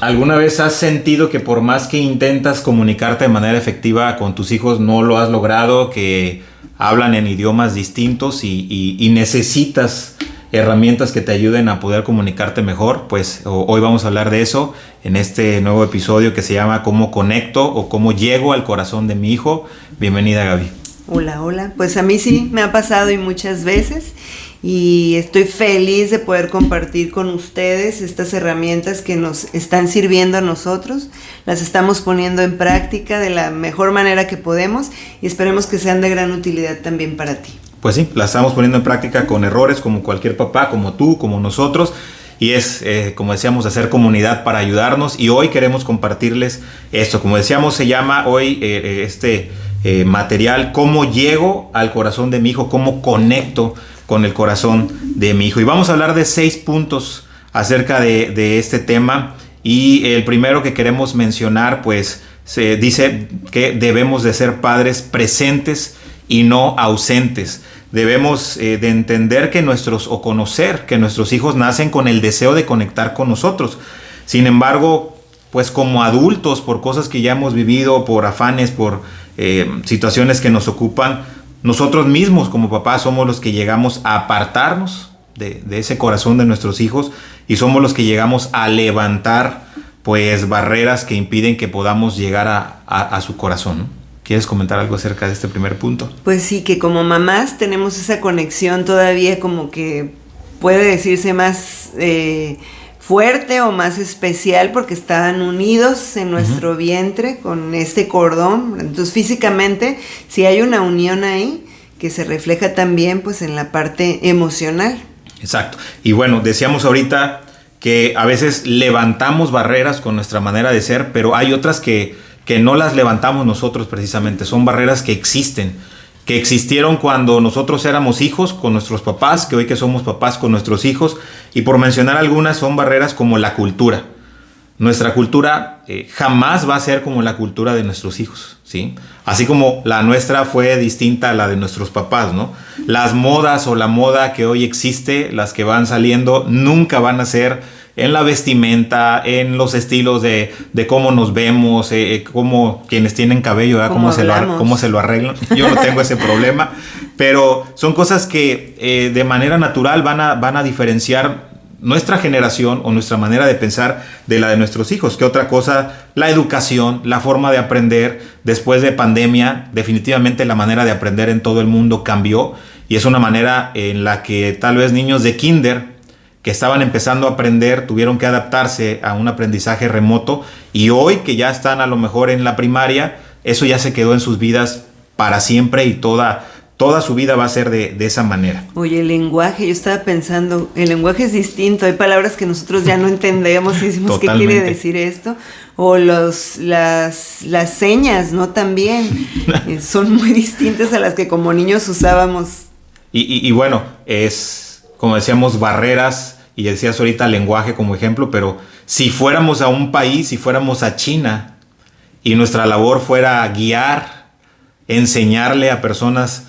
¿Alguna vez has sentido que por más que intentas comunicarte de manera efectiva con tus hijos no lo has logrado, que hablan en idiomas distintos y necesitas herramientas que te ayuden a poder comunicarte mejor? Pues hoy vamos a hablar de eso en este nuevo episodio que se llama ¿Cómo conecto o cómo llego al corazón de mi hijo? Bienvenida, Gaby. Hola. Pues a mí sí me ha pasado y muchas veces, y estoy feliz de poder compartir con ustedes estas herramientas que nos están sirviendo a nosotros. Las estamos poniendo en práctica de la mejor manera que podemos y esperemos que sean de gran utilidad también para ti. Pues sí, las estamos poniendo en práctica con errores, como cualquier papá, como tú, como nosotros. Y es, como decíamos, hacer comunidad para ayudarnos. Y hoy queremos compartirles esto. Como decíamos, se llama hoy material ¿Cómo llego al corazón de mi hijo? ¿Cómo conecto con el corazón de mi hijo? Y vamos a hablar de 6 puntos acerca de este tema. Y el primero que queremos mencionar, pues, se dice que debemos de ser padres presentes y no ausentes. Debemos de entender conocer que nuestros hijos nacen con el deseo de conectar con nosotros. Sin embargo, pues como adultos, por cosas que ya hemos vivido, por afanes, por situaciones que nos ocupan, nosotros mismos como papás somos los que llegamos a apartarnos de ese corazón de nuestros hijos y somos los que llegamos a levantar pues barreras que impiden que podamos llegar a su corazón, ¿no? ¿Quieres comentar algo acerca de este primer punto? Pues sí, que como mamás tenemos esa conexión todavía como que puede decirse más fuerte o más especial porque están unidos en nuestro vientre con este cordón. Entonces físicamente sí hay una unión ahí que se refleja también pues en la parte emocional. Exacto. Y bueno, decíamos ahorita que a veces levantamos barreras con nuestra manera de ser, pero hay otras que no las levantamos nosotros precisamente. Son barreras que existen, que existieron cuando nosotros éramos hijos con nuestros papás, que hoy que somos papás con nuestros hijos. Y por mencionar algunas, son barreras como la cultura. Nuestra cultura jamás va a ser como la cultura de nuestros hijos, ¿sí? Así como la nuestra fue distinta a la de nuestros papás, ¿no? Las modas o la moda que hoy existe, las que van saliendo, nunca van a ser en la vestimenta, en los estilos de cómo nos vemos, cómo quienes tienen cabello, ¿verdad? Cómo se lo arreglan. Yo no tengo ese problema, pero son cosas que de manera natural van a diferenciar nuestra generación o nuestra manera de pensar de la de nuestros hijos. ¿Qué otra cosa? La educación, la forma de aprender. Después de pandemia, definitivamente la manera de aprender en todo el mundo cambió y es una manera en la que tal vez niños de kinder que estaban empezando a aprender tuvieron que adaptarse a un aprendizaje remoto y hoy que ya están a lo mejor en la primaria, eso ya se quedó en sus vidas para siempre y toda su vida va a ser de esa manera. Oye, el lenguaje, yo estaba pensando, el lenguaje es distinto, hay palabras que nosotros ya no entendemos y decimos qué quiere decir esto, o las señas, ¿no? También son muy distintas a las que como niños usábamos. Y bueno, es como decíamos, barreras, y decías ahorita lenguaje como ejemplo, pero si fuéramos a un país, si fuéramos a China, y nuestra labor fuera guiar, enseñarle a personas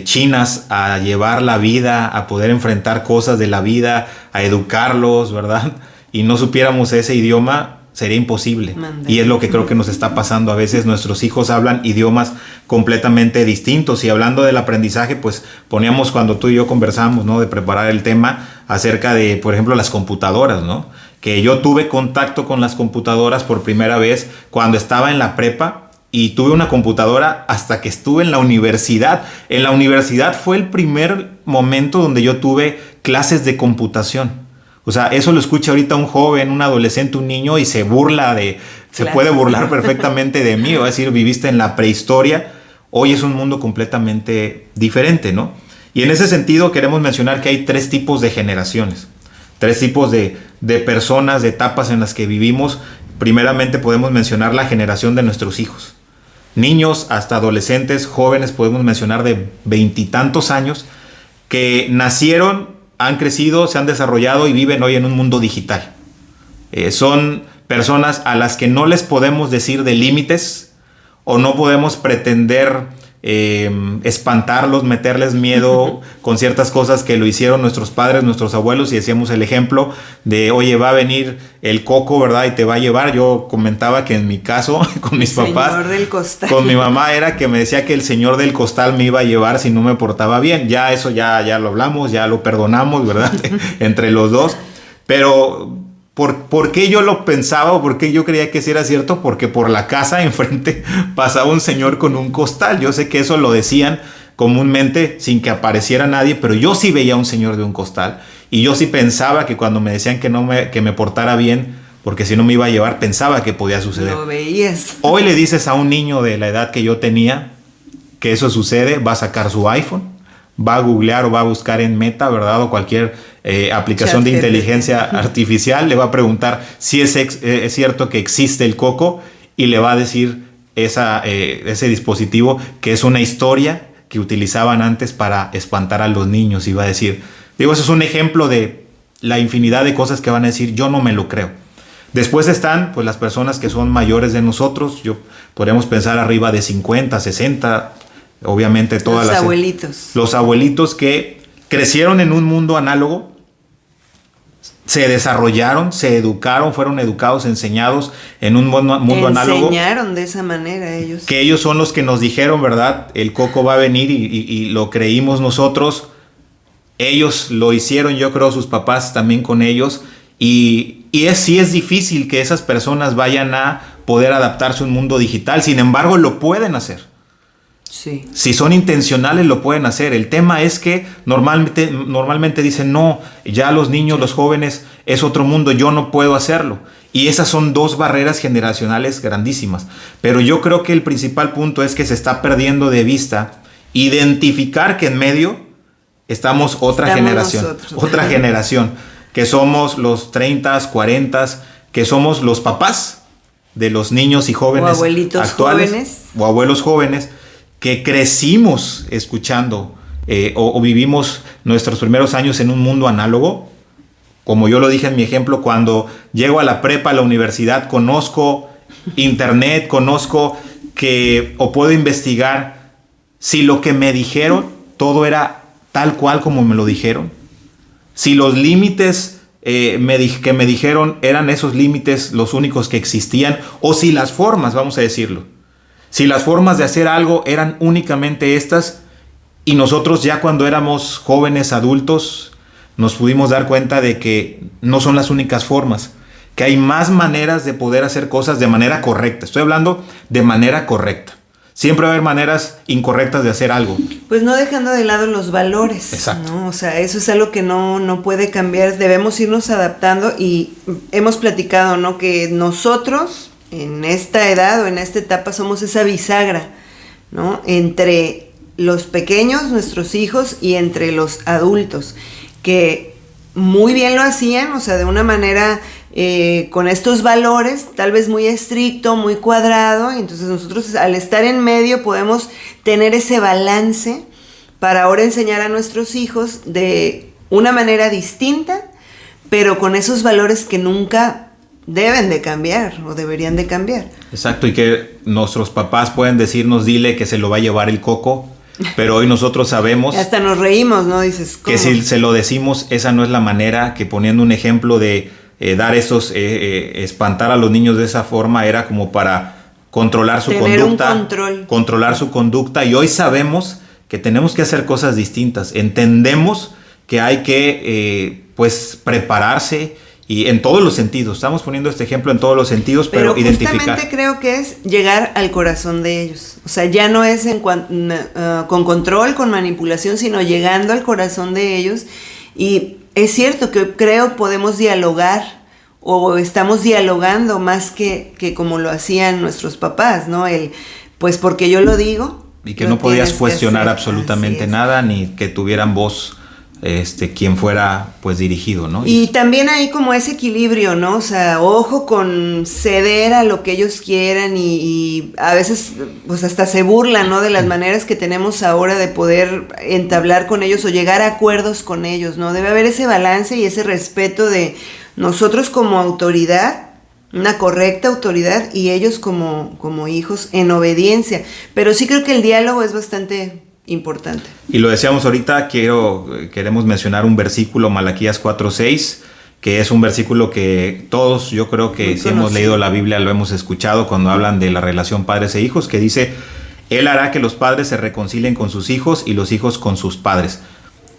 chinas a llevar la vida, a poder enfrentar cosas de la vida, a educarlos, ¿verdad? Y no supiéramos ese idioma, sería imposible. Y es lo que creo que nos está pasando. A veces nuestros hijos hablan idiomas completamente distintos. Y hablando del aprendizaje, pues poníamos cuando tú y yo conversamos, ¿no? De preparar el tema acerca de, por ejemplo, las computadoras, ¿no? Que yo tuve contacto con las computadoras por primera vez cuando estaba en la prepa y tuve una computadora hasta que estuve en la universidad. En la universidad fue el primer momento donde yo tuve clases de computación. O sea, eso lo escucha ahorita un joven, un adolescente, un niño y se puede burlar perfectamente de mí. Va a decir, viviste en la prehistoria. Hoy es un mundo completamente diferente, ¿no? Y en ese sentido queremos mencionar que hay 3 tipos de generaciones. 3 tipos de personas, de etapas en las que vivimos. Primeramente podemos mencionar la generación de nuestros hijos. Niños hasta adolescentes, jóvenes, podemos mencionar de 20 y tantos años que nacieron, han crecido, se han desarrollado y viven hoy en un mundo digital. Son personas a las que no les podemos decir de límites o no podemos pretender espantarlos, meterles miedo con ciertas cosas que lo hicieron nuestros padres, nuestros abuelos, y decíamos el ejemplo de, oye, va a venir el coco, ¿verdad? Y te va a llevar. Yo comentaba que en mi caso, con mis papás, señor del costal. con mi mamá era que me decía que el señor del costal me iba a llevar si no me portaba bien. Ya eso ya lo hablamos, ya lo perdonamos, ¿verdad? Entre los dos. Pero ¿por qué yo lo pensaba o por qué yo creía que sí era cierto? Porque por la casa enfrente pasaba un señor con un costal. Yo sé que eso lo decían comúnmente sin que apareciera nadie, pero yo sí veía a un señor de un costal. Y yo sí pensaba que cuando me decían que me portara bien, porque si no me iba a llevar, pensaba que podía suceder. Lo veías. Hoy le dices a un niño de la edad que yo tenía que eso sucede, va a sacar su iPhone, va a googlear o va a buscar en Meta, ¿verdad? O cualquier aplicación de inteligencia artificial, le va a preguntar si es cierto que existe el coco y le va a decir ese dispositivo que es una historia que utilizaban antes para espantar a los niños, y va a decir, eso es un ejemplo de la infinidad de cosas que van a decir, yo no me lo creo. Después están pues las personas que son mayores de nosotros, podemos pensar arriba de 50, 60, obviamente todas los abuelitos. Los abuelitos que crecieron en un mundo análogo, se desarrollaron, se educaron, fueron educados, enseñados en un mundo análogo. Enseñaron de esa manera ellos. Que ellos son los que nos dijeron, ¿verdad? El coco va a venir y lo creímos nosotros. Ellos lo hicieron, yo creo, sus papás también con ellos. Sí es difícil que esas personas vayan a poder adaptarse a un mundo digital. Sin embargo, lo pueden hacer. Sí. Si son intencionales, lo pueden hacer. El tema es que normalmente dicen, no, ya los niños, los jóvenes, es otro mundo, yo no puedo hacerlo. Y esas son dos barreras generacionales grandísimas. Pero yo creo que el principal punto es que se está perdiendo de vista identificar que en medio estamos otra generación, que somos los 30, 40, que somos los papás de los niños y jóvenes o abuelitos actuales, jóvenes. O abuelos jóvenes, que crecimos escuchando o vivimos nuestros primeros años en un mundo análogo. Como yo lo dije en mi ejemplo, cuando llego a la prepa, a la universidad, conozco internet, o puedo investigar si lo que me dijeron todo era tal cual como me lo dijeron, si los límites que me dijeron eran esos límites los únicos que existían, o si las formas, vamos a decirlo, si las formas de hacer algo eran únicamente estas, y nosotros ya cuando éramos jóvenes adultos nos pudimos dar cuenta de que no son las únicas formas, que hay más maneras de poder hacer cosas de manera correcta. Estoy hablando de manera correcta. Siempre va a haber maneras incorrectas de hacer algo. Pues no dejando de lado los valores. Exacto. ¿No? O sea, eso es algo que no puede cambiar. Debemos irnos adaptando, y hemos platicado, ¿no?, que nosotros en esta edad o en esta etapa somos esa bisagra, ¿no?, entre los pequeños, nuestros hijos, y entre los adultos, que muy bien lo hacían, o sea, de una manera con estos valores, tal vez muy estricto, muy cuadrado, y entonces nosotros al estar en medio podemos tener ese balance para ahora enseñar a nuestros hijos de una manera distinta, pero con esos valores que nunca deben de cambiar o deberían de cambiar. Exacto, y que nuestros papás pueden decirnos, dile que se lo va a llevar el coco, pero hoy nosotros sabemos... Hasta nos reímos, ¿no? Dices, ¿cómo? Que si se lo decimos, esa no es la manera, que poniendo un ejemplo de dar esos, espantar a los niños de esa forma era como para controlar su conducta. Controlar su conducta, y hoy sabemos que tenemos que hacer cosas distintas. Entendemos que hay que prepararse, y en todos los sentidos. Estamos poniendo este ejemplo en todos los sentidos, pero identificar. Justamente creo que es llegar al corazón de ellos. O sea, ya no es con control, con manipulación, sino llegando al corazón de ellos. Y es cierto que creo podemos dialogar, o estamos dialogando más que como lo hacían nuestros papás, ¿no? Pues porque yo lo digo. Y que no podías cuestionar absolutamente nada, ni que tuvieran voz quien fuera pues dirigido, ¿no? Y también hay como ese equilibrio, ¿no? O sea, ojo con ceder a lo que ellos quieran, y a veces pues hasta se burlan, ¿no?, de las maneras que tenemos ahora de poder entablar con ellos o llegar a acuerdos con ellos, ¿no? Debe haber ese balance y ese respeto de nosotros como autoridad, una correcta autoridad y ellos como hijos en obediencia. Pero sí creo que el diálogo es bastante importante. Y lo decíamos ahorita, queremos mencionar un versículo, Malaquías 4:6, que es un versículo que todos, yo creo que si hemos leído la Biblia lo hemos escuchado cuando hablan de la relación padres e hijos, que dice: Él hará que los padres se reconcilien con sus hijos y los hijos con sus padres.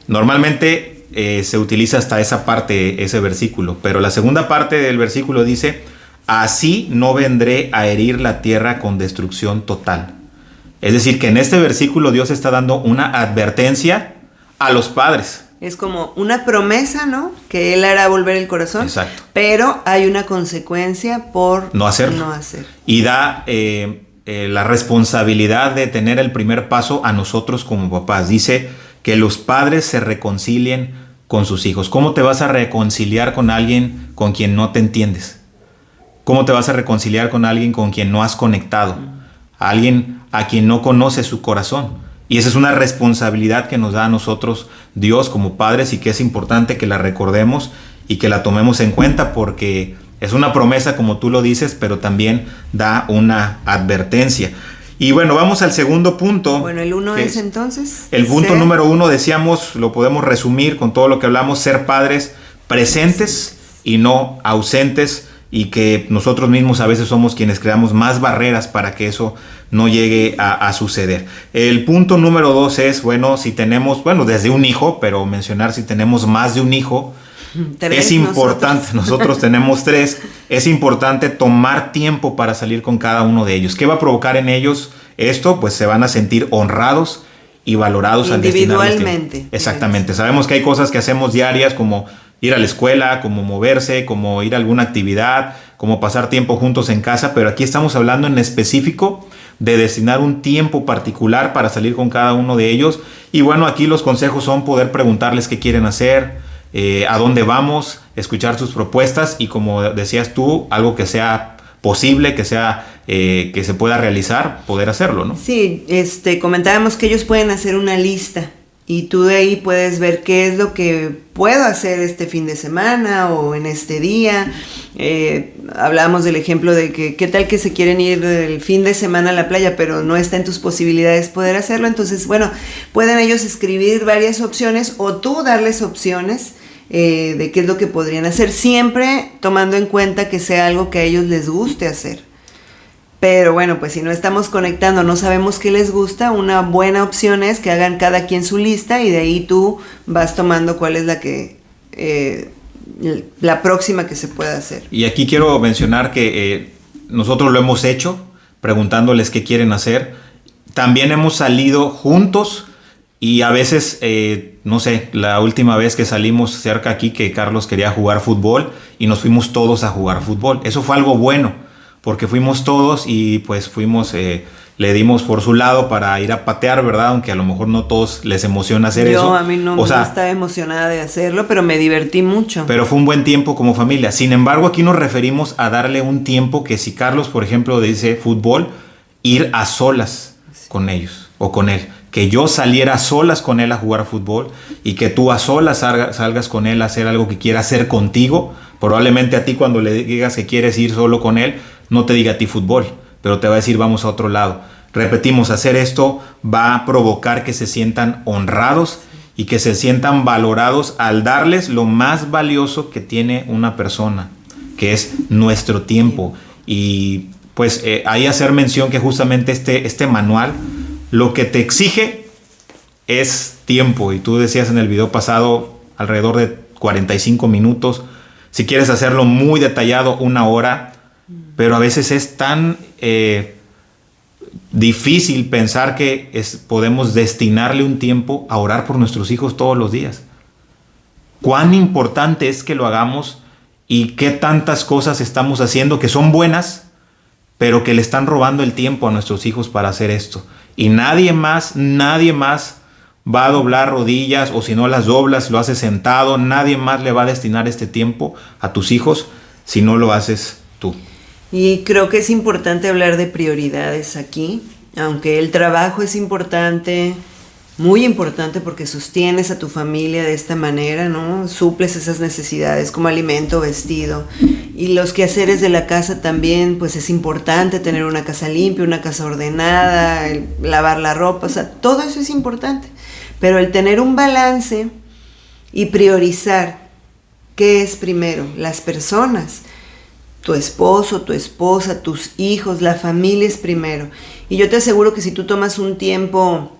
Normalmente se utiliza hasta esa parte, ese versículo, pero la segunda parte del versículo dice: así no vendré a herir la tierra con destrucción total. Es decir, que en este versículo Dios está dando una advertencia a los padres. Es como una promesa, ¿no? Que Él hará volver el corazón. Exacto. Pero hay una consecuencia por no hacerlo. Y da la responsabilidad de tener el primer paso a nosotros como papás. Dice que los padres se reconcilien con sus hijos. ¿Cómo te vas a reconciliar con alguien con quien no te entiendes? ¿Cómo te vas a reconciliar con alguien con quien no has conectado? A alguien a quien no conoces su corazón. Y esa es una responsabilidad que nos da a nosotros Dios como padres y que es importante que la recordemos y que la tomemos en cuenta porque es una promesa, como tú lo dices, pero también da una advertencia. Y bueno, vamos al segundo punto. Bueno, el 1 es entonces... El punto número 1, decíamos, lo podemos resumir con todo lo que hablamos: ser padres presentes y no ausentes. Y que nosotros mismos a veces somos quienes creamos más barreras para que eso no llegue a suceder. El punto número 2 es, si tenemos, desde un hijo, pero mencionar si tenemos más de un hijo, es importante, nosotros tenemos 3, es importante tomar tiempo para salir con cada uno de ellos. ¿Qué va a provocar en ellos esto? Pues se van a sentir honrados y valorados individualmente. Exactamente. Sabemos que hay cosas que hacemos diarias como ir a la escuela, como moverse, como ir a alguna actividad, como pasar tiempo juntos en casa, pero aquí estamos hablando en específico de destinar un tiempo particular para salir con cada uno de ellos. Y bueno, aquí los consejos son poder preguntarles qué quieren hacer, a dónde vamos, escuchar sus propuestas y, como decías tú, algo que sea posible, que se pueda realizar, poder hacerlo, ¿no? Sí, comentábamos que ellos pueden hacer una lista. Y tú de ahí puedes ver qué es lo que puedo hacer este fin de semana o en este día. Hablábamos del ejemplo de que qué tal que se quieren ir el fin de semana a la playa, pero no está en tus posibilidades poder hacerlo. Entonces, pueden ellos escribir varias opciones o tú darles opciones de qué es lo que podrían hacer, siempre tomando en cuenta que sea algo que a ellos les guste hacer. Pero pues si no estamos conectando, no sabemos qué les gusta, una buena opción es que hagan cada quien su lista y de ahí tú vas tomando cuál es la próxima que se pueda hacer. Y aquí quiero mencionar que nosotros lo hemos hecho, preguntándoles qué quieren hacer. También hemos salido juntos y a veces, la última vez que salimos cerca aquí, que Carlos quería jugar fútbol y nos fuimos todos a jugar fútbol. Eso fue algo bueno. Porque fuimos todos y le dimos por su lado para ir a patear, ¿verdad? Aunque a lo mejor no todos les emociona hacer eso. A mí no estaba emocionada de hacerlo, pero me divertí mucho. Pero fue un buen tiempo como familia. Sin embargo, aquí nos referimos a darle un tiempo que si Carlos, por ejemplo, dice fútbol, ir a solas con ellos o con él. Que yo saliera a solas con él a jugar fútbol y que tú a solas salgas con él a hacer algo que quiera hacer contigo. Probablemente a ti cuando le digas que quieres ir solo con él, no te diga a ti fútbol, pero te va a decir vamos a otro lado. Repetimos, hacer esto va a provocar que se sientan honrados y que se sientan valorados al darles lo más valioso que tiene una persona, que es nuestro tiempo. Y ahí hacer mención que justamente este manual lo que te exige es tiempo. Y tú decías en el video pasado alrededor de 45 minutos. Si quieres hacerlo muy detallado, 1 hora. Pero a veces es tan difícil pensar que podemos destinarle un tiempo a orar por nuestros hijos todos los días. Cuán importante es que lo hagamos y qué tantas cosas estamos haciendo que son buenas, pero que le están robando el tiempo a nuestros hijos para hacer esto. Y nadie más va a doblar rodillas, o si no las doblas, lo haces sentado. Nadie más le va a destinar este tiempo a tus hijos si no lo haces tú. Y creo que es importante hablar de prioridades aquí, aunque el trabajo es importante, muy importante, porque sostienes a tu familia de esta manera, ¿no? Suples esas necesidades como alimento, vestido Y los quehaceres de la casa también, pues es importante tener una casa limpia, una casa ordenada, lavar la ropa, o sea, todo eso es importante. Pero el tener un balance y priorizar qué es primero, las personas, tu esposo, tu esposa, tus hijos, la familia es primero. Y yo te aseguro que si tú tomas un tiempo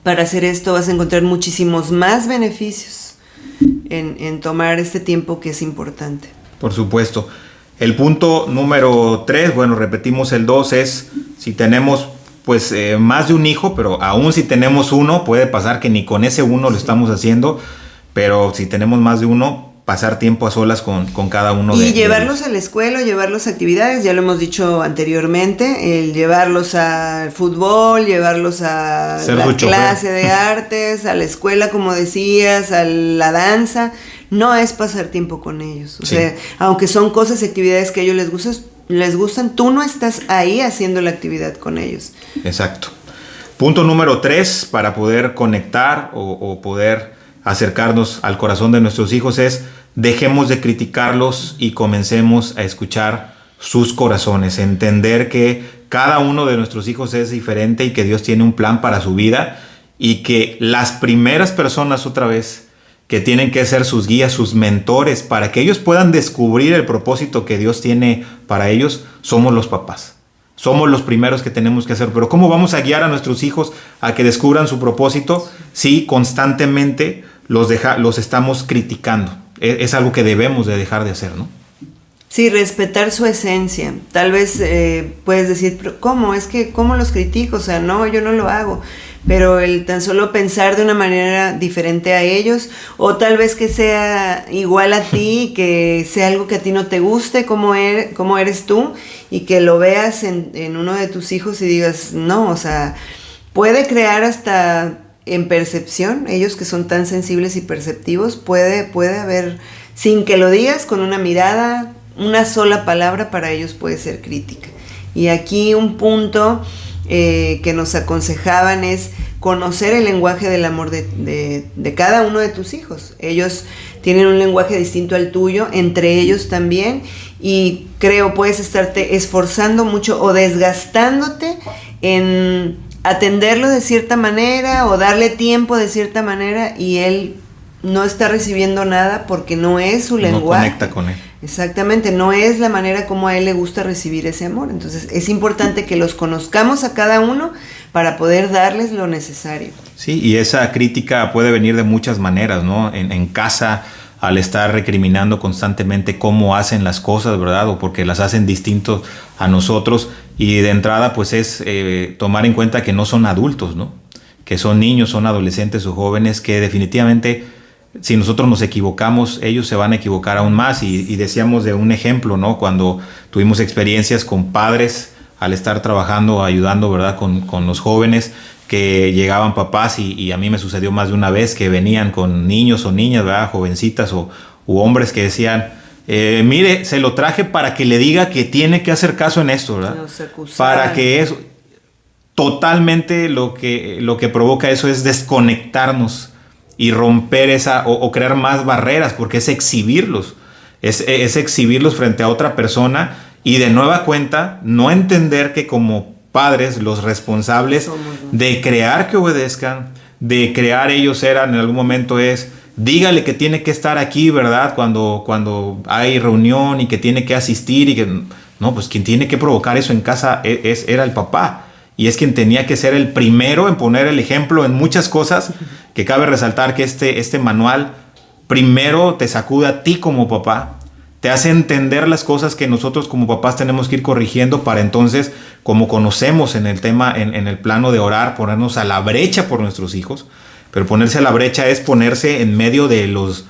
para hacer esto, vas a encontrar muchísimos más beneficios en tomar este tiempo que es importante. Por supuesto. El punto número 3, bueno, repetimos el 2, es si tenemos pues más de un hijo, pero aún si tenemos uno, puede pasar que ni con ese uno lo estamos haciendo, pero si tenemos más de uno, pasar tiempo a solas con cada uno de ellos. Y llevarlos a la escuela, llevarlos a actividades, ya lo hemos dicho anteriormente, el llevarlos al fútbol, llevarlos a la clase de artes, a la escuela, como decías, a la danza, no es pasar tiempo con ellos. O sea, aunque son cosas, actividades que a ellos les gustan, tú no estás ahí haciendo la actividad con ellos. Exacto. Punto número 3, para poder conectar o poder acercarnos al corazón de nuestros hijos es: dejemos de criticarlos y comencemos a escuchar sus corazones, entender que cada uno de nuestros hijos es diferente y que Dios tiene un plan para su vida, y que las primeras personas, otra vez, que tienen que ser sus guías, sus mentores, para que ellos puedan descubrir el propósito que Dios tiene para ellos, somos los papás. Somos los primeros que tenemos que hacer. Pero ¿cómo vamos a guiar a nuestros hijos a que descubran su propósito si constantemente los estamos criticando? Es algo que debemos de dejar de hacer, ¿no? Sí, respetar su esencia. Tal vez puedes decir, ¿pero cómo? Es que, ¿cómo los critico? O sea, no, yo no lo hago. Pero el tan solo pensar de una manera diferente a ellos, o tal vez que sea igual a ti, que sea algo que a ti no te guste, como eres tú, y que lo veas en uno de tus hijos y digas, no, o sea, puede crear hasta en percepción, ellos que son tan sensibles y perceptivos, puede haber, sin que lo digas, con una mirada, una sola palabra para ellos puede ser crítica. Y aquí un punto que nos aconsejaban es conocer el lenguaje del amor de cada uno de tus hijos. Ellos tienen un lenguaje distinto al tuyo, entre ellos también, y creo puedes estarte esforzando mucho o desgastándote en atenderlo de cierta manera o darle tiempo de cierta manera, y él no está recibiendo nada porque no es su lenguaje. No conecta con él. Exactamente, no es la manera como a él le gusta recibir ese amor. Entonces es importante que los conozcamos a cada uno para poder darles lo necesario. Sí, y esa crítica puede venir de muchas maneras, ¿no? En casa, al estar recriminando constantemente cómo hacen las cosas, ¿verdad? O porque las hacen distintos a nosotros. Y de entrada, pues es tomar en cuenta que no son adultos, ¿no? Que son niños, son adolescentes o jóvenes que definitivamente, si nosotros nos equivocamos, ellos se van a equivocar aún más. Y decíamos de un ejemplo, ¿no? Cuando tuvimos experiencias con padres al estar trabajando, ayudando, ¿verdad? Con los jóvenes, que llegaban papás y a mí me sucedió más de una vez que venían con niños o niñas, ¿verdad? Jovencitas u hombres que decían, mire, se lo traje para que le diga que tiene que hacer caso en esto, ¿verdad? Para que eso, totalmente lo que provoca eso es desconectarnos y romper esa o crear más barreras, porque es exhibirlos, es exhibirlos frente a otra persona y de nueva cuenta no entender que como padres los responsables de crear que obedezcan, de crear ellos eran en algún momento es dígale que tiene que estar aquí, ¿verdad? Cuando hay reunión y que tiene que asistir y que no, pues quien tiene que provocar eso en casa era el papá. Y es quien tenía que ser el primero en poner el ejemplo en muchas cosas, que cabe resaltar que este manual primero te sacude a ti como papá, te hace entender las cosas que nosotros como papás tenemos que ir corrigiendo para entonces, como conocemos en el tema, en el plano de orar, ponernos a la brecha por nuestros hijos. Pero ponerse a la brecha es ponerse en medio de los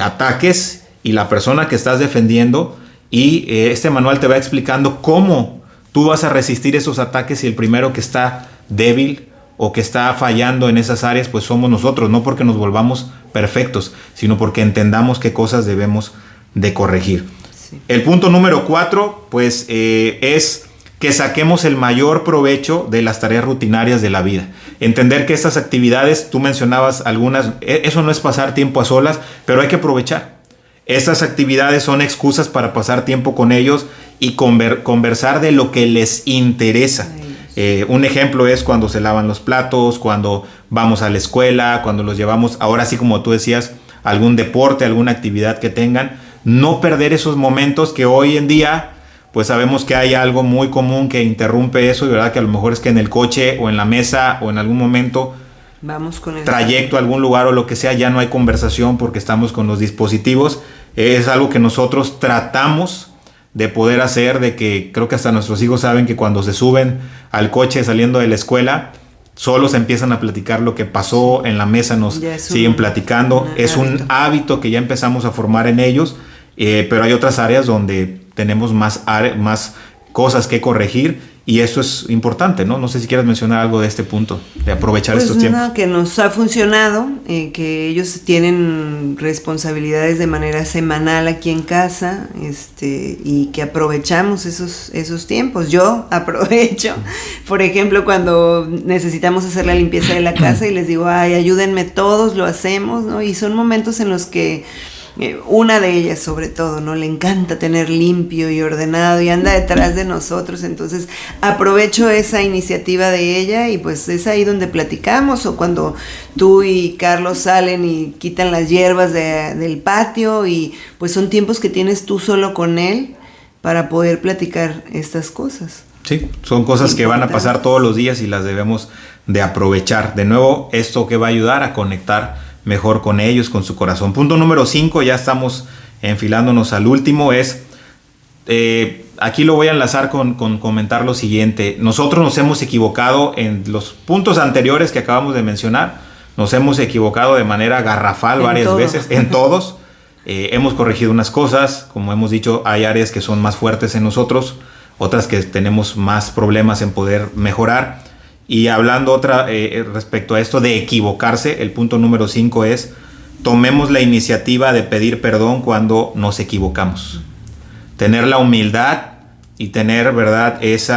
ataques y la persona que estás defendiendo, y este manual te va explicando cómo tú vas a resistir esos ataques, y el primero que está débil o que está fallando en esas áreas pues somos nosotros, no porque nos volvamos perfectos, sino porque entendamos qué cosas debemos de corregir. Sí. El punto número 4 pues es que saquemos el mayor provecho de las tareas rutinarias de la vida. Entender que estas actividades, tú mencionabas algunas, eso no es pasar tiempo a solas, pero hay que aprovechar. Estas actividades son excusas para pasar tiempo con ellos y conversar de lo que les interesa. Un ejemplo es cuando se lavan los platos, cuando vamos a la escuela, cuando los llevamos, ahora sí como tú decías, algún deporte, alguna actividad que tengan. No perder esos momentos que hoy en día pues sabemos que hay algo muy común que interrumpe eso, y verdad que a lo mejor es que en el coche o en la mesa o en algún momento vamos con el trayecto a algún lugar o lo que sea, ya no hay conversación porque estamos con los dispositivos. Es algo que nosotros tratamos de poder hacer, de que creo que hasta nuestros hijos saben que cuando se suben al coche saliendo de la escuela, solos empiezan a platicar lo que pasó en la mesa, nos siguen platicando. Es un hábito que ya empezamos a formar en ellos, pero hay otras áreas donde tenemos más cosas que corregir, y eso es importante, ¿no? No sé si quieres mencionar algo de este punto, de aprovechar estos tiempos. Que nos ha funcionado, que ellos tienen responsabilidades de manera semanal aquí en casa, y que aprovechamos esos tiempos. Yo aprovecho, por ejemplo, cuando necesitamos hacer la limpieza de la casa y les digo, ay, ayúdenme todos, lo hacemos, ¿no? Y son momentos en los que una de ellas sobre todo, ¿no? Le encanta tener limpio y ordenado y anda detrás de nosotros, entonces aprovecho esa iniciativa de ella y pues es ahí donde platicamos, o cuando tú y Carlos salen y quitan las hierbas del patio, y pues son tiempos que tienes tú solo con él para poder platicar estas cosas. Sí, son cosas que van a pasar todos los días y las debemos de aprovechar. De nuevo, esto que va a ayudar a conectar mejor con ellos, con su corazón. Punto número 5, ya estamos enfilándonos al último, es, aquí lo voy a enlazar con comentar lo siguiente. Nosotros nos hemos equivocado en los puntos anteriores que acabamos de mencionar, nos hemos equivocado de manera garrafal varias veces, en todos. Hemos corregido unas cosas, como hemos dicho, hay áreas que son más fuertes en nosotros, otras que tenemos más problemas en poder mejorar. Y hablando respecto a esto de equivocarse, el punto número 5 es: tomemos la iniciativa de pedir perdón cuando nos equivocamos. Tener la humildad y tener, ¿verdad?, ese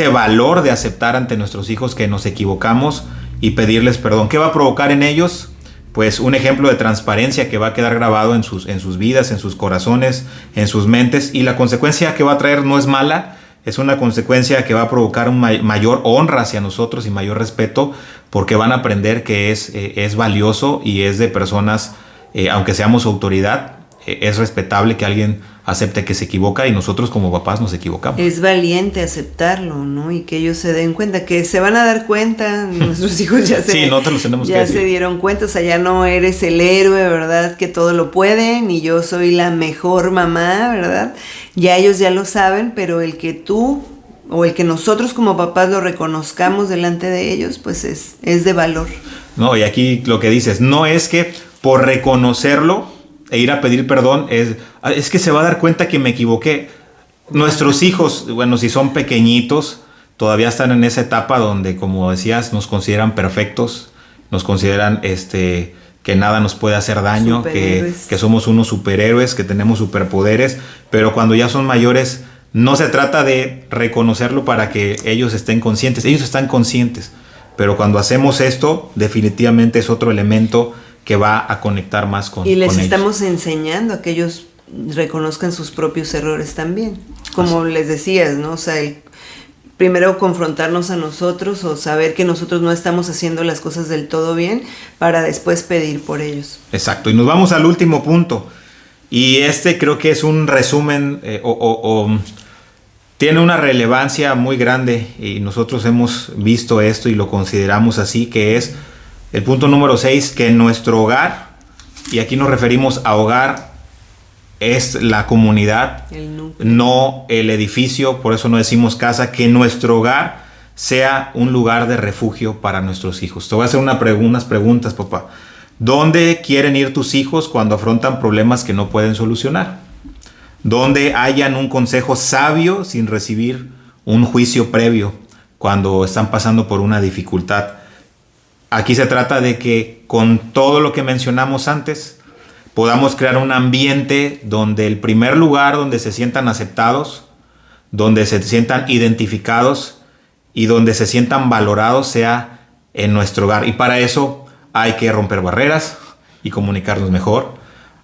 valor de aceptar ante nuestros hijos que nos equivocamos y pedirles perdón. ¿Qué va a provocar en ellos? Pues un ejemplo de transparencia que va a quedar grabado en sus vidas, en sus corazones, en sus mentes, y la consecuencia que va a traer no es mala. Es una consecuencia que va a provocar mayor honra hacia nosotros y mayor respeto, porque van a aprender que es valioso y es de personas, aunque seamos autoridad, es respetable que alguien acepte que se equivoca, y nosotros como papás nos equivocamos. Es valiente aceptarlo, ¿no? Y que ellos se den cuenta, que se van a dar cuenta, nuestros hijos ya se, sí, nosotros tenemos ya que se dieron cuenta, o sea, ya no eres el héroe, ¿verdad?, que todo lo puede, ni yo soy la mejor mamá, ¿verdad? Ya ellos ya lo saben, pero el que tú o el que nosotros como papás lo reconozcamos delante de ellos, pues es de valor. No, y aquí lo que dices, no es que por reconocerlo e ir a pedir perdón, es que se va a dar cuenta que me equivoqué. Nuestros hijos, bueno, si son pequeñitos, todavía están en esa etapa donde, como decías, nos consideran perfectos, nos consideran que nada nos puede hacer daño, que somos unos superhéroes, que tenemos superpoderes, pero cuando ya son mayores, no se trata de reconocerlo para que ellos estén conscientes. Ellos están conscientes, pero cuando hacemos esto, definitivamente es otro elemento que va a conectar más con ellos. Y les estamos enseñando a que ellos reconozcan sus propios errores también. Como les decías, ¿no? O sea, primero confrontarnos a nosotros, o saber que nosotros no estamos haciendo las cosas del todo bien, para después pedir por ellos. Exacto. Y nos vamos al último punto. Y creo que es un resumen tiene una relevancia muy grande, y nosotros hemos visto esto y lo consideramos así, que es el punto número 6, que nuestro hogar, y aquí nos referimos a hogar, es la comunidad, no el edificio, por eso no decimos casa, que nuestro hogar sea un lugar de refugio para nuestros hijos. Te voy a hacer unas preguntas, papá. ¿Dónde quieren ir tus hijos cuando afrontan problemas que no pueden solucionar? ¿Dónde hayan un consejo sabio sin recibir un juicio previo cuando están pasando por una dificultad? Aquí se trata de que con todo lo que mencionamos antes podamos crear un ambiente donde el primer lugar donde se sientan aceptados, donde se sientan identificados y donde se sientan valorados sea en nuestro hogar. Y para eso hay que romper barreras y comunicarnos mejor.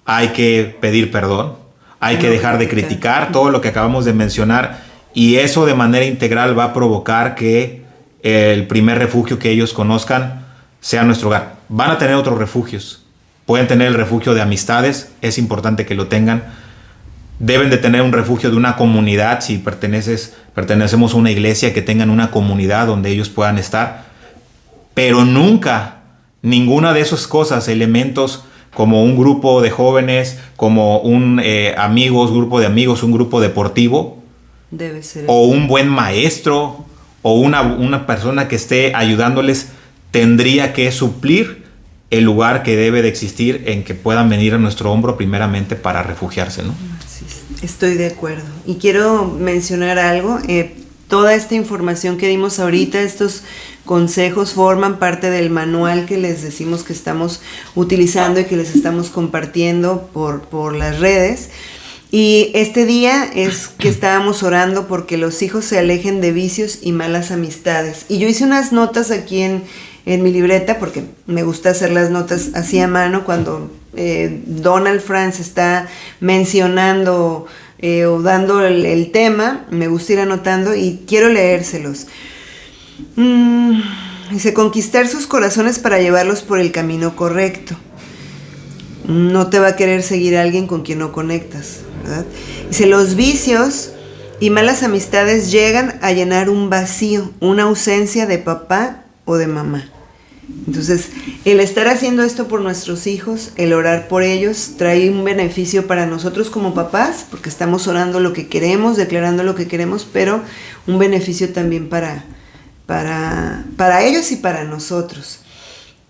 hay que pedir perdón, hay que dejar de criticar todo lo que acabamos de mencionar, y eso de manera integral va a provocar que el primer refugio que ellos conozcan sea nuestro hogar. Van a tener otros refugios, pueden tener el refugio de amistades, es importante que lo tengan. Deben de tener un refugio de una comunidad, si pertenecemos a una iglesia, que tengan una comunidad donde ellos puedan estar. Pero nunca, ninguna de esas cosas, elementos como un grupo de jóvenes, como un grupo de amigos, un grupo deportivo, debe ser, o un buen maestro, o una persona que esté ayudándoles, tendría que suplir el lugar que debe de existir en que puedan venir a nuestro hombro primeramente para refugiarse, ¿no? Sí, estoy de acuerdo. Y quiero mencionar algo. Toda esta información que dimos ahorita, estos consejos forman parte del manual que les decimos que estamos utilizando y que les estamos compartiendo por las redes. Y este día es que estábamos orando porque los hijos se alejen de vicios y malas amistades. Y yo hice unas notas aquí en mi libreta, porque me gusta hacer las notas así a mano cuando Donald Franz está mencionando o dando el tema, me gusta ir anotando y quiero leérselos. Dice: conquistar sus corazones para llevarlos por el camino correcto. No te va a querer seguir alguien con quien no conectas, ¿verdad? Dice: los vicios y malas amistades llegan a llenar un vacío, una ausencia de papá o de mamá. Entonces, el estar haciendo esto por nuestros hijos, el orar por ellos, trae un beneficio para nosotros como papás, porque estamos orando lo que queremos, declarando lo que queremos, pero un beneficio también para ellos y para nosotros.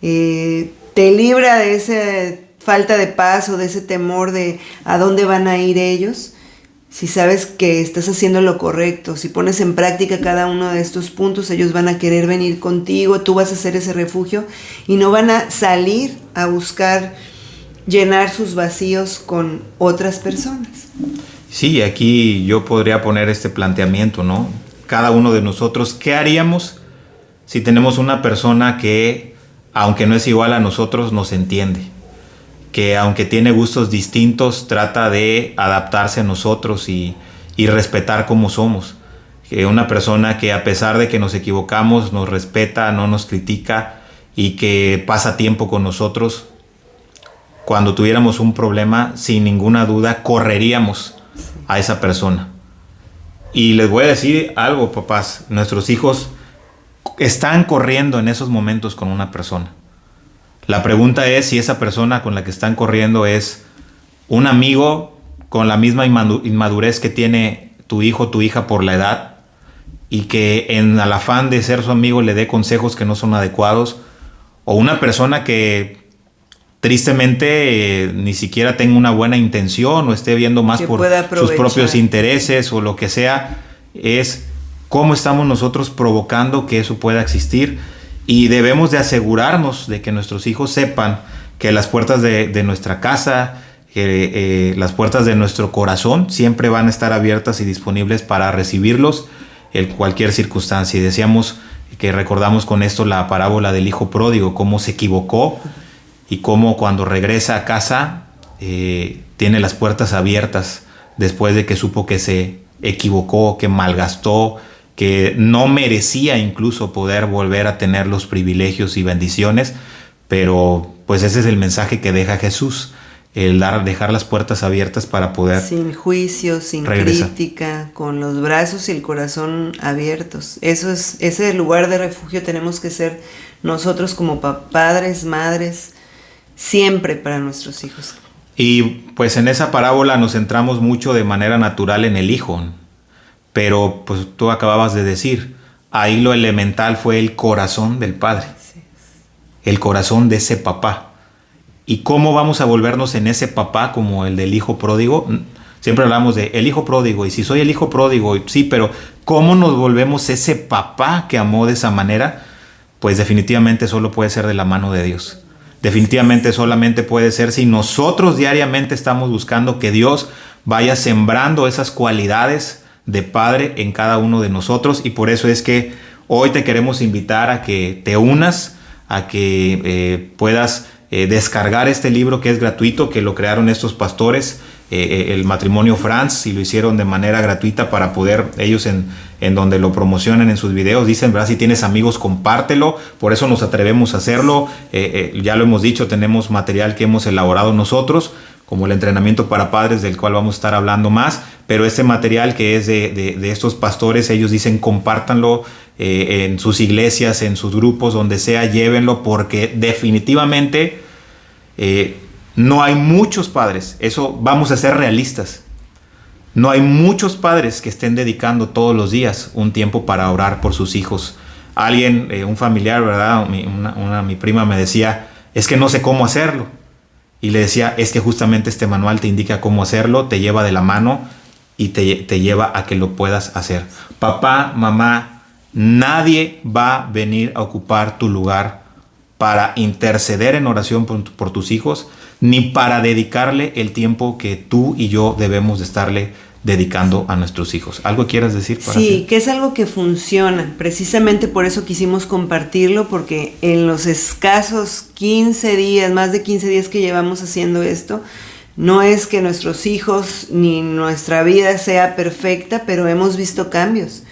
Te libra de esa falta de paz o de ese temor de a dónde van a ir ellos. Si sabes que estás haciendo lo correcto, si pones en práctica cada uno de estos puntos, ellos van a querer venir contigo, tú vas a ser ese refugio y no van a salir a buscar llenar sus vacíos con otras personas. Sí, aquí yo podría poner este planteamiento, ¿no? Cada uno de nosotros, ¿qué haríamos si tenemos una persona que, aunque no es igual a nosotros, nos entiende? Que aunque tiene gustos distintos, trata de adaptarse a nosotros y respetar cómo somos. Que una persona que, a pesar de que nos equivocamos, nos respeta, no nos critica y que pasa tiempo con nosotros. Cuando tuviéramos un problema, sin ninguna duda, correríamos a esa persona. Y les voy a decir algo, papás. Nuestros hijos están corriendo en esos momentos con una persona. La pregunta es si esa persona con la que están corriendo es un amigo con la misma inmadurez que tiene tu hijo o tu hija por la edad, y que en el afán de ser su amigo le dé consejos que no son adecuados, o una persona que tristemente ni siquiera tenga una buena intención o esté viendo más por sus propios intereses o lo que sea. Es cómo estamos nosotros provocando que eso pueda existir. Y debemos de asegurarnos de que nuestros hijos sepan que las puertas de nuestra casa, las puertas de nuestro corazón siempre van a estar abiertas y disponibles para recibirlos en cualquier circunstancia. Y decíamos que recordamos con esto la parábola del hijo pródigo, cómo se equivocó y cómo cuando regresa a casa tiene las puertas abiertas después de que supo que se equivocó, que malgastó, que no merecía incluso poder volver a tener los privilegios y bendiciones, pero pues ese es el mensaje que deja Jesús, el dejar las puertas abiertas para poder sin juicio, sin regresar. Crítica, con los brazos y el corazón abiertos. Ese lugar de refugio tenemos que ser nosotros como padres, madres, siempre para nuestros hijos. Y pues en esa parábola nos centramos mucho de manera natural en el hijo. Pero pues tú acababas de decir, ahí lo elemental fue el corazón del padre, el corazón de ese papá. ¿Y cómo vamos a volvernos en ese papá como el del hijo pródigo? Siempre hablamos de el hijo pródigo, y si soy el hijo pródigo, sí, pero ¿cómo nos volvemos ese papá que amó de esa manera? Pues definitivamente solo puede ser de la mano de Dios. Definitivamente solamente puede ser si nosotros diariamente estamos buscando que Dios vaya sembrando esas cualidades de padre en cada uno de nosotros. Y por eso es que hoy te queremos invitar a que te unas, a que puedas descargar este libro que es gratuito, que lo crearon estos pastores, el matrimonio Franz, y lo hicieron de manera gratuita para poder ellos en donde lo promocionan en sus videos, dicen, ¿verdad? Si tienes amigos, compártelo. Por eso nos atrevemos a hacerlo. Ya lo hemos dicho, tenemos material que hemos elaborado nosotros, como el entrenamiento para padres, del cual vamos a estar hablando más, pero este material que es de estos pastores, ellos dicen compártanlo en sus iglesias, en sus grupos, donde sea, llévenlo, porque definitivamente no hay muchos padres, eso vamos a ser realistas, no hay muchos padres que estén dedicando todos los días un tiempo para orar por sus hijos. Alguien, un familiar, ¿verdad? Mi prima me decía, es que no sé cómo hacerlo. Y le decía, es que justamente este manual te indica cómo hacerlo, te lleva de la mano y te lleva a que lo puedas hacer. Papá, mamá, nadie va a venir a ocupar tu lugar para interceder en oración por tus hijos, ni para dedicarle el tiempo que tú y yo debemos de estarle dedicando a nuestros hijos. ¿Algo quieras decir para ti? Sí, que es algo que funciona. Precisamente por eso quisimos compartirlo, porque en los escasos 15 días, más de 15 días que llevamos haciendo esto, no es que nuestros hijos ni nuestra vida sea perfecta, pero hemos visto cambios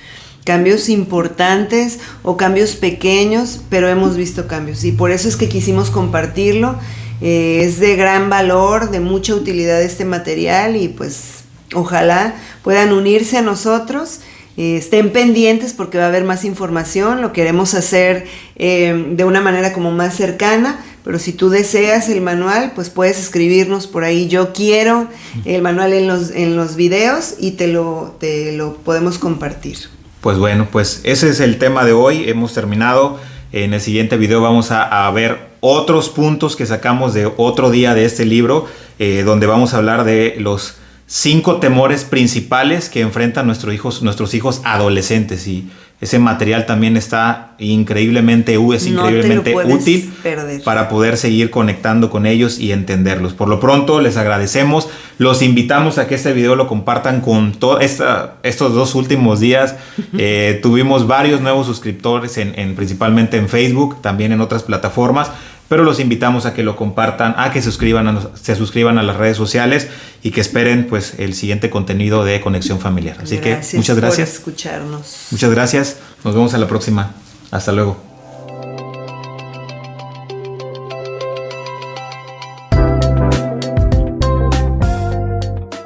importantes o cambios pequeños, pero hemos visto cambios. Y por eso es que quisimos compartirlo. Es de gran valor, de mucha utilidad este material, y pues ojalá puedan unirse a nosotros, estén pendientes porque va a haber más información, lo queremos hacer de una manera como más cercana, pero si tú deseas el manual, pues puedes escribirnos por ahí, yo quiero el manual en los videos, y te lo podemos compartir. Pues bueno, pues ese es el tema de hoy, hemos terminado. En el siguiente video vamos a ver otros puntos que sacamos de otro día de este libro, donde vamos a hablar de los 5 temores principales que enfrentan nuestros hijos adolescentes, y ese material también está increíblemente útil para poder seguir conectando con ellos y entenderlos. Por lo pronto les agradecemos, los invitamos a que este video lo compartan con estos 2 últimos días. Tuvimos varios nuevos suscriptores principalmente en Facebook, también en otras plataformas, pero los invitamos a que lo compartan, a que se suscriban a las redes sociales y que esperen pues el siguiente contenido de Conexión Familiar. Así que muchas gracias por escucharnos. Muchas gracias. Nos vemos a la próxima. Hasta luego.